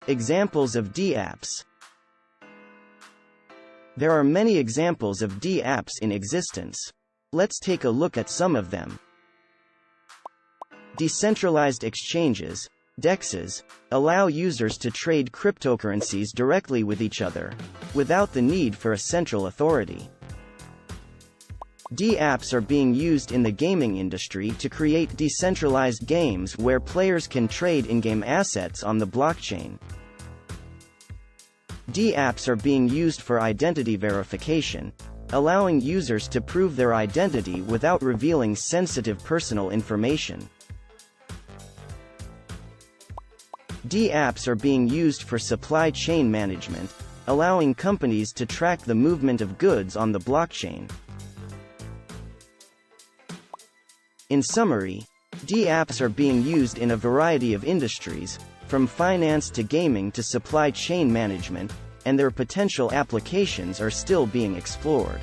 Examples of dApps. There are many examples of dApps in existence. Let's take a look at some of them. Decentralized exchanges, DEXs, allow users to trade cryptocurrencies directly with each other, without the need for a central authority. dApps are being used in the gaming industry to create decentralized games where players can trade in-game assets on the blockchain. dApps are being used for identity verification, allowing users to prove their identity without revealing sensitive personal information. dApps are being used for supply chain management, allowing companies to track the movement of goods on the blockchain. In summary, dApps are being used in a variety of industries, from finance to gaming to supply chain management, and their potential applications are still being explored.